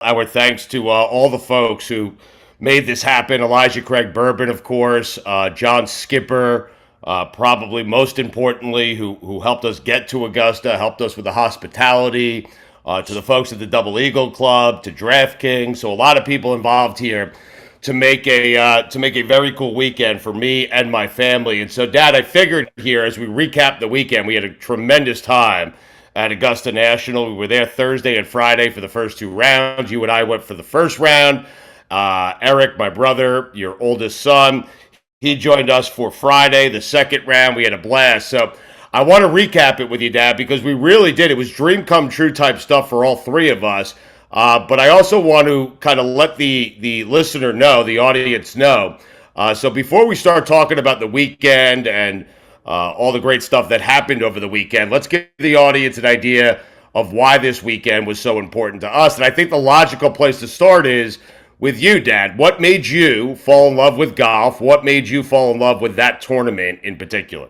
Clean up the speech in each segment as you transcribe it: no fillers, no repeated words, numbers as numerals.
our thanks to all the folks who made this happen. Elijah Craig Bourbon, of course, John Skipper, probably most importantly, who helped us get to Augusta, helped us with the hospitality, to the folks at the Double Eagle Club, to DraftKings. So a lot of people involved here to make a very cool weekend for me and my family. And so, Dad, I figured here as we recap the weekend, we had a tremendous time at Augusta National. We were there Thursday and Friday for the first two rounds. You and I went for the first round. Eric, my brother, your oldest son, he joined us for Friday, the second round. We had a blast. So I want to recap it with you, Dad, because we really did. It was dream come true type stuff for all three of us. But I also want to kind of let the listener know, the audience know. So before we start talking about the weekend and all the great stuff that happened over the weekend, let's give the audience an idea of why this weekend was so important to us. And I think the logical place to start is with you, Dad. What made you fall in love with golf? What made you fall in love with that tournament in particular?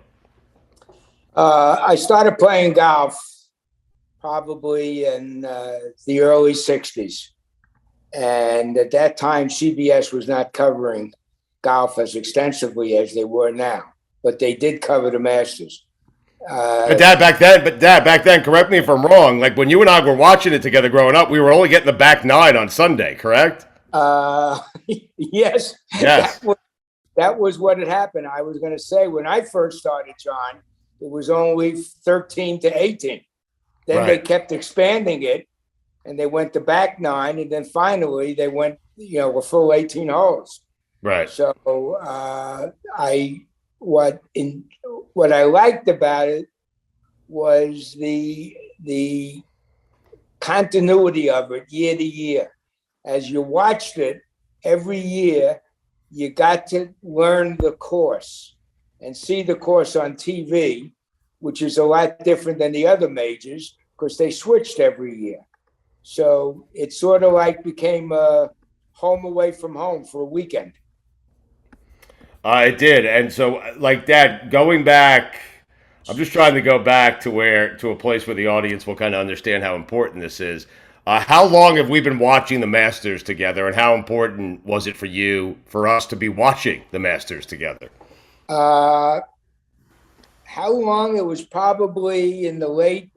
I started playing golf probably in the early 60s. And at that time, CBS was not covering golf as extensively as they were now, but they did cover the Masters. Dad, back then, correct me if I'm wrong. Like when you and I were watching it together growing up, we were only getting the back nine on Sunday, correct? Yes, Yes. that was what had happened. I was going to say when I first started, John, it was only 13 to 18. Then They kept expanding it, and they went to back nine, and then finally they went, a full 18 holes. Right. So what I liked about it was the continuity of it year to year. As you watched it every year, you got to learn the course and see the course on TV, which is a lot different than the other majors because they switched every year. So it sort of like became a home away from home for a weekend. It did. And so, like, Dad, going back, I'm just trying to go back to a place where the audience will kind of understand how important this is. How long have we been watching the Masters together, and how important was it for us to be watching the Masters together? How long? It was probably in the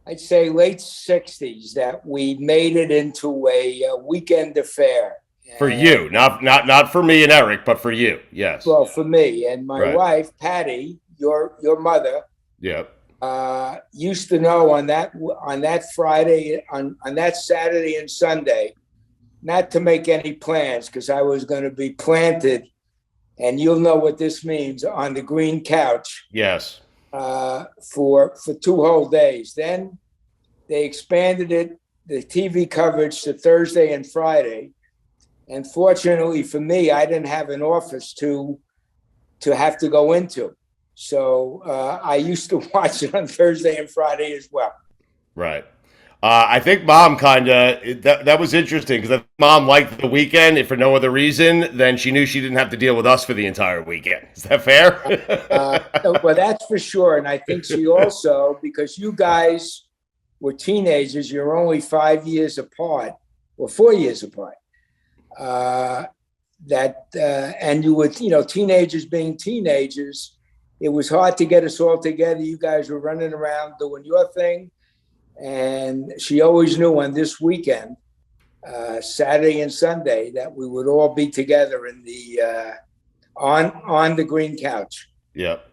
I'd say late 60s that we made it into a weekend affair. For you, not for me and Eric, but for you, yes. Well, for me and my wife, Patty, your mother, yep, used to know on that Friday, on that Saturday and Sunday, not to make any plans because I was going to be planted, and you'll know what this means, on the green couch. Yes. For 2 whole days. Then they expanded the TV coverage to Thursday and Friday. And fortunately for me, I didn't have an office to have to go into. So I used to watch it on Thursday and Friday as well. Right. I think Mom that was interesting because Mom liked the weekend, if for no other reason, then she knew she didn't have to deal with us for the entire weekend. Is that fair? Well, that's for sure. And I think she also, because you guys were teenagers, you're only 5 years apart or 4 years apart. And you were, teenagers being teenagers, it was hard to get us all together. You guys were running around doing your thing. And she always knew on this weekend, Saturday and Sunday, that we would all be together in the on the green couch. Yep.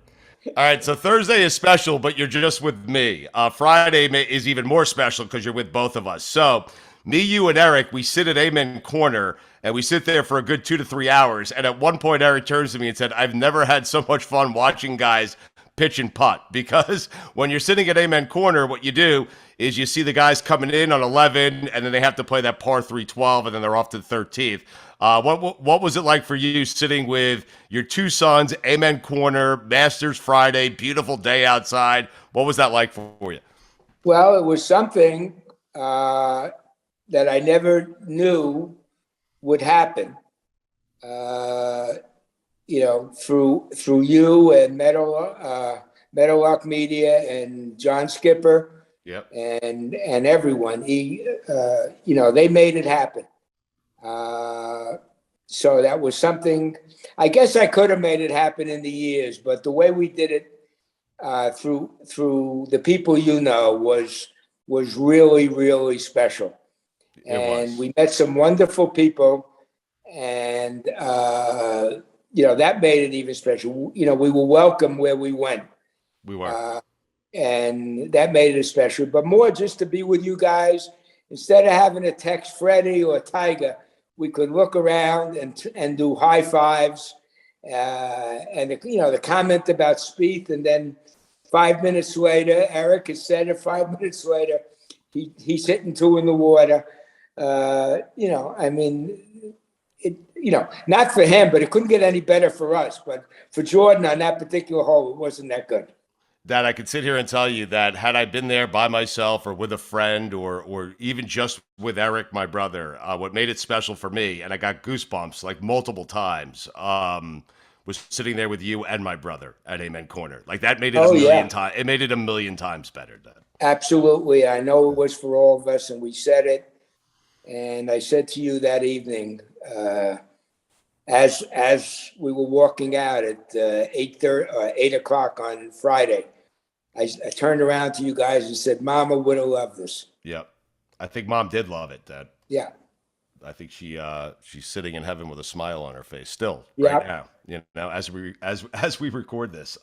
All right, so Thursday is special, but you're just with me. Friday is even more special because you're with both of us. So me, you, and Eric, we sit at Amen Corner, and we sit there for a good 2 to 3 hours. And at one point, Eric turns to me and said, I've never had so much fun watching guys pitch and putt, because when you're sitting at Amen Corner, what you do is you see the guys coming in on 11, and then they have to play that par 3 12, and then they're off to the 13th. What was it like for you sitting with your two sons, Amen Corner, Masters Friday, beautiful day outside? What was that like for you? Well, it was something that I never knew would happen. Through you and Meadowlark Media and John Skipper, Yep. and everyone. They made it happen. So that was something. I guess I could have made it happen in the years, but the way we did it through the people was really, really special. And we met some wonderful people, and that made it even special. We were welcome where we went. We were. And that made it special, but more just to be with you guys. Instead of having to text Freddie or Tiger, we could look around and do high fives. And the comment about Spieth, and then 5 minutes later, Eric has said it. 5 minutes later, he's hitting two in the water. Not for him, but it couldn't get any better for us. But for Jordan on that particular hole, it wasn't that good. That I could sit here and tell you that had I been there by myself or with a friend or even just with Eric, my brother, what made it special for me, and I got goosebumps like multiple times, was sitting there with you and my brother at Amen Corner. Like that made it a million times. It made it a million times better. Absolutely. I know it was for all of us, and we said it. And I said to you that evening, as we were walking out at 8 o'clock on Friday, I turned around to you guys and said, Mama would have loved this. Yep. I think Mom did love it, Dad. Yeah. I think she's sitting in heaven with a smile on her face still right now, as we record this.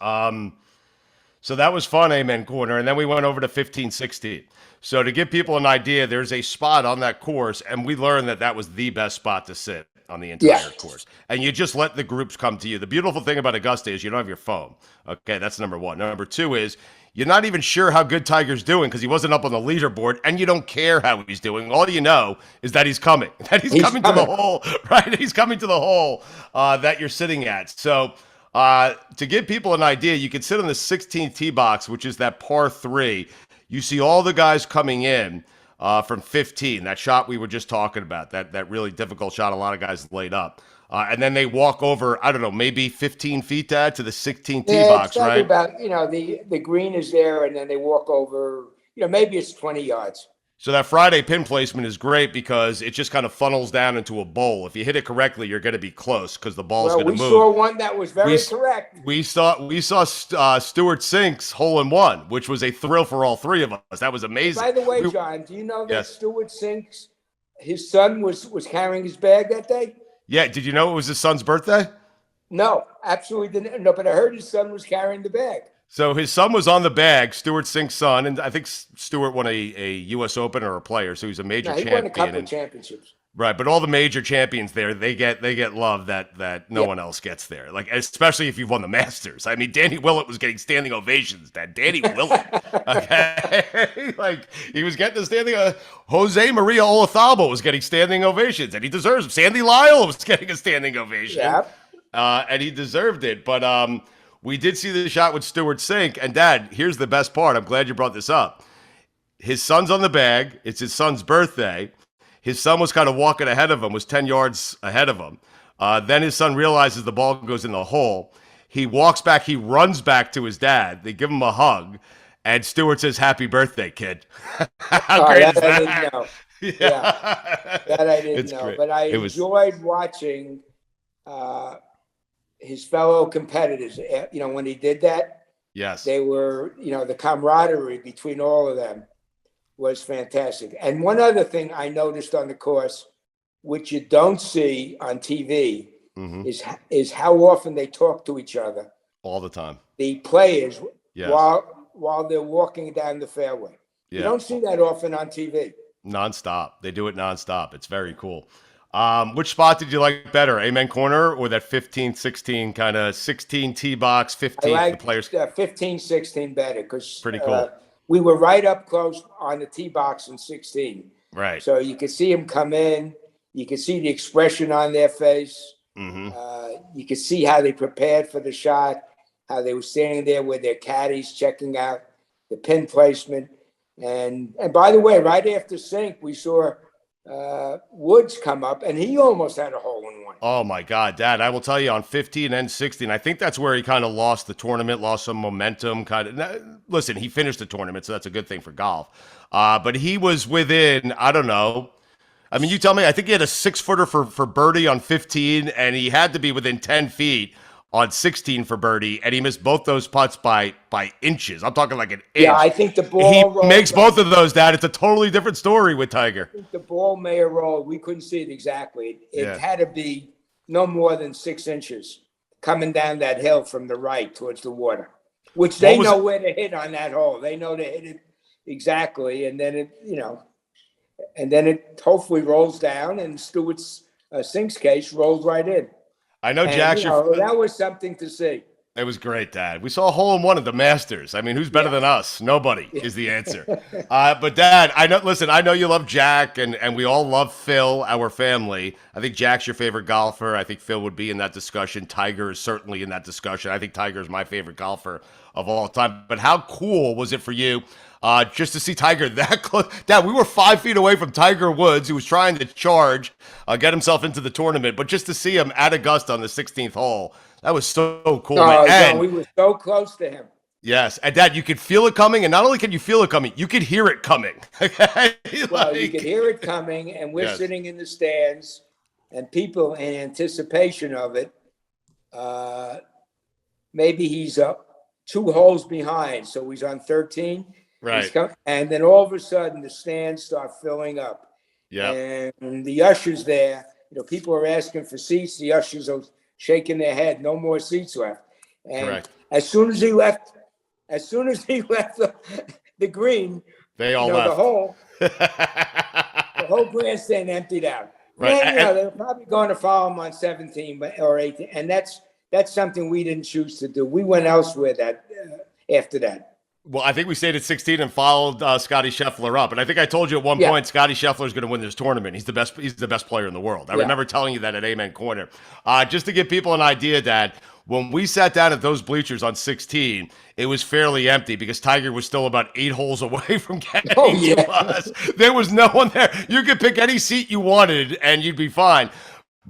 So that was fun, Amen Corner. And then we went over to 15-16. So to give people an idea, there's a spot on that course, and we learned that was the best spot to sit on the entire course. And you just let the groups come to you. The beautiful thing about Augusta is you don't have your phone. Okay, that's number one. Number two is you're not even sure how good Tiger's doing because he wasn't up on the leaderboard, and you don't care how he's doing. All you know is that he's coming, he's coming to the hole, right? He's coming to the hole that you're sitting at. So to give people an idea, you can sit on the 16th tee box, which is that par 3. You see all the guys coming in from 15, that shot we were just talking about, that really difficult shot a lot of guys laid up. And then they walk over, I don't know, maybe 15 feet, Dad, to the 16th tee box, it's right? About, the green is there, and then they walk over, maybe it's 20 yards. So that Friday pin placement is great because it just kind of funnels down into a bowl. If you hit it correctly, you're going to be close because the ball's going to move. We saw one that was very correct. We saw Stewart Sink's hole-in-one, which was a thrill for all three of us. That was amazing. By the way, John, do you know that Stewart Sink's, his son was carrying his bag that day? Yeah. Did you know it was his son's birthday? No, absolutely didn't. No, but I heard his son was carrying the bag. So his son was on the bag, Stewart Sink's son, and I think Stewart won a U.S. Open or a player, so he's a major champion. He won a couple of championships. Right, but all the major champions there, they get love that no one else gets there. Like especially if you've won the Masters. I mean, Danny Willett was getting standing ovations. That Danny Willett, okay, like he was getting a standing. Jose Maria Olazabal was getting standing ovations, and he deserves them. Sandy Lyle was getting a standing ovation, and he deserved it. But we did see the shot with Stewart Sink, and Dad, here's the best part. I'm glad you brought this up. His son's on the bag. It's his son's birthday. His son was kind of walking ahead of him, was 10 yards ahead of him. Then his son realizes the ball goes in the hole. He walks back. He runs back to his dad. They give him a hug, and Stewart says, "Happy birthday, kid." How great is that? I didn't know. Yeah, that I didn't know. Great. But I enjoyed watching his fellow competitors, when he did that. Yes. They were, the camaraderie between all of them was fantastic. And one other thing I noticed on the course, which you don't see on TV, is how often they talk to each other. All the time. The players, while they're walking down the fairway. Yeah. You don't see that often on TV. Nonstop. They do it nonstop. It's very cool. Which spot did you like better, Amen Corner or that 15, 16 kind of 16 tee box, 15 I the players? 15, 16 better because pretty cool. We were right up close on the tee box in 16. Right. So you could see them come in. You could see the expression on their face. You could see how they prepared for the shot, how they were standing there with their caddies checking out the pin placement. And by the way, right after Sink, we saw Woods come up, and he almost had a hole in one. Oh my God, Dad! I will tell you on 15 and 16, I think that's where he kind of lost the tournament, lost some momentum. Listen, he finished the tournament, so that's a good thing for golf. But he was within, I don't know. I mean, you tell me. I think he had a 6-footer for birdie on 15, and he had to be within 10 feet on 16 for birdie, and he missed both those putts by inches. I'm talking like an inch. Yeah, I think the ball he makes both of those, Dad. It's a totally different story with Tiger. I think the ball may have rolled. We couldn't see it exactly. It had to be no more than 6 inches coming down that hill from the right towards the water, which they know where to hit on that hole. They know to hit it exactly, and then it hopefully rolls down, and Stewart's Sink's case rolled right in. I know, Jack. That was something to see. It was great, Dad. We saw a hole in one at the Masters. I mean, who's better than us? Nobody is the answer. But Dad, I know. Listen, I know you love Jack, and we all love Phil, our family. I think Jack's your favorite golfer. I think Phil would be in that discussion. Tiger is certainly in that discussion. I think Tiger is my favorite golfer of all time. But how cool was it for you just to see Tiger that close? Dad, we were 5 feet away from Tiger Woods, who was trying to charge, get himself into the tournament. But just to see him at Augusta on the 16th hole, that was so cool, man. No, we were so close to him. Yes, and Dad, you could feel it coming, and not only can you feel it coming, you could hear it coming. Well, you could hear it coming, and we're sitting in the stands, and people in anticipation of it. Maybe he's up 2 holes behind, so he's on 13. Right. And then all of a sudden, the stands start filling up. Yeah. And the ushers there, people are asking for seats. The ushers are shaking their head. No more seats left. And correct. As soon as he left the green, they all left. The whole grandstand emptied out. Right. And, they're probably going to follow him on 17 or 18, and that's something we didn't choose to do. We went elsewhere after that. Well, I think we stayed at 16 and followed Scotty Scheffler up. And I think I told you at one point, Scotty Scheffler is going to win this tournament. He's the best player in the world. I remember telling you that at Amen Corner. Just to give people an idea, Dad, when we sat down at those bleachers on 16, it was fairly empty because Tiger was still about 8 holes away from getting to us. There was no one there. You could pick any seat you wanted and you'd be fine.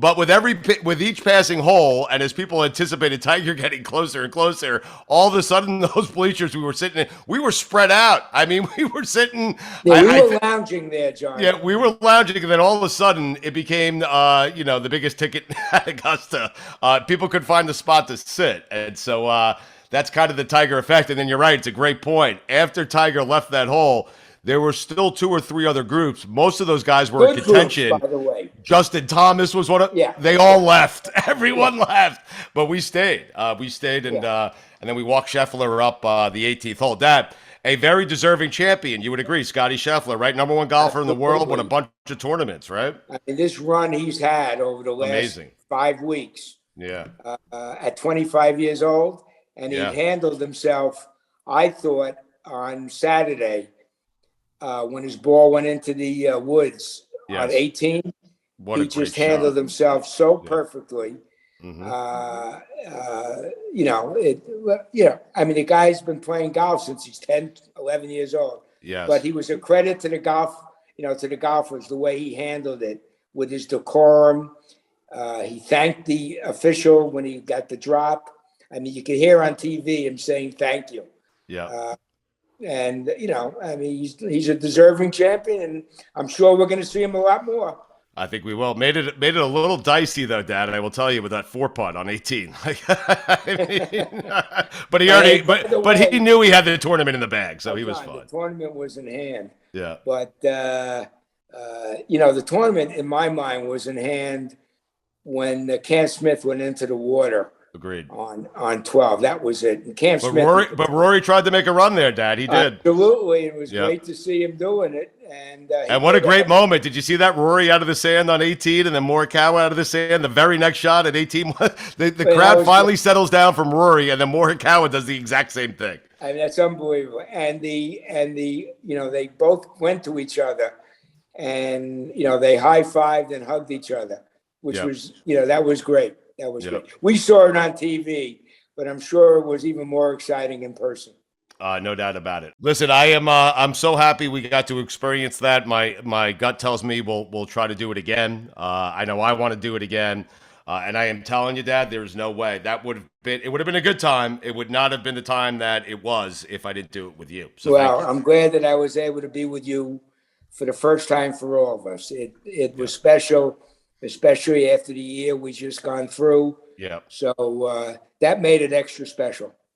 But with each passing hole, and as people anticipated Tiger getting closer and closer, all of a sudden those bleachers we were sitting in, we were spread out. I mean, we were sitting. Yeah, we were lounging there, John. Yeah, we were lounging, and then all of a sudden it became, the biggest ticket at Augusta. People could find the spot to sit, and so that's kind of the Tiger effect. And then you're right; it's a great point. After Tiger left that hole, there were still 2 or 3 other groups. Most of those guys were in contention. Groups, by the way. Justin Thomas was one of. Yeah. They all left. Everyone left, but we stayed. And then we walked Scheffler up the 18th hole. Dad, a very deserving champion. You would agree, Scotty Scheffler, right? Number 1 golfer in the world, won a bunch of tournaments, right? I mean, this run he's had over the last 5 weeks. Yeah. At 25 years old, and he handled himself. I thought on Saturday. When his ball went into the woods on 18, he just handled himself so perfectly. Mm-hmm. I mean, the guy's been playing golf since he's 10, 11 years old. Yes. But he was a credit to the golfers, the way he handled it with his decorum. He thanked the official when he got the drop. I mean, you could hear on TV him saying thank you. Yeah. And, I mean, he's a deserving champion, and I'm sure we're going to see him a lot more. I think we will. Made it a little dicey, though, Dad, I will tell you, with that 4-putt on 18. But he knew he had the tournament in the bag, so he was fine. The tournament was in hand. Yeah. But, the tournament, in my mind, was in hand when Cam Smith went into the water. Agreed. On 12, that was it. And Cam Smith. But Rory tried to make a run there, Dad. He did. Absolutely, it was great to see him doing it. And what a great moment! Did you see that Rory out of the sand on 18, and then Morikawa out of the sand? The very next shot at 18, the crowd finally settles down from Rory, and then Morikawa does the exact same thing. I mean, that's unbelievable. And they both went to each other, and they high-fived and hugged each other, which was that was great. That was great. We saw it on TV, but I'm sure it was even more exciting in person. No doubt about it. Listen, I'm so happy we got to experience that. My gut tells me we'll try to do it again. I know I want to do it again. And I am telling you, Dad, there's no way it would have been a good time. It would not have been the time that it was if I didn't do it with you. So Well, thank you. I'm glad that I was able to be with you for the first time for all of us. It was special, especially after the year we just gone through. Yeah. So that made it extra special.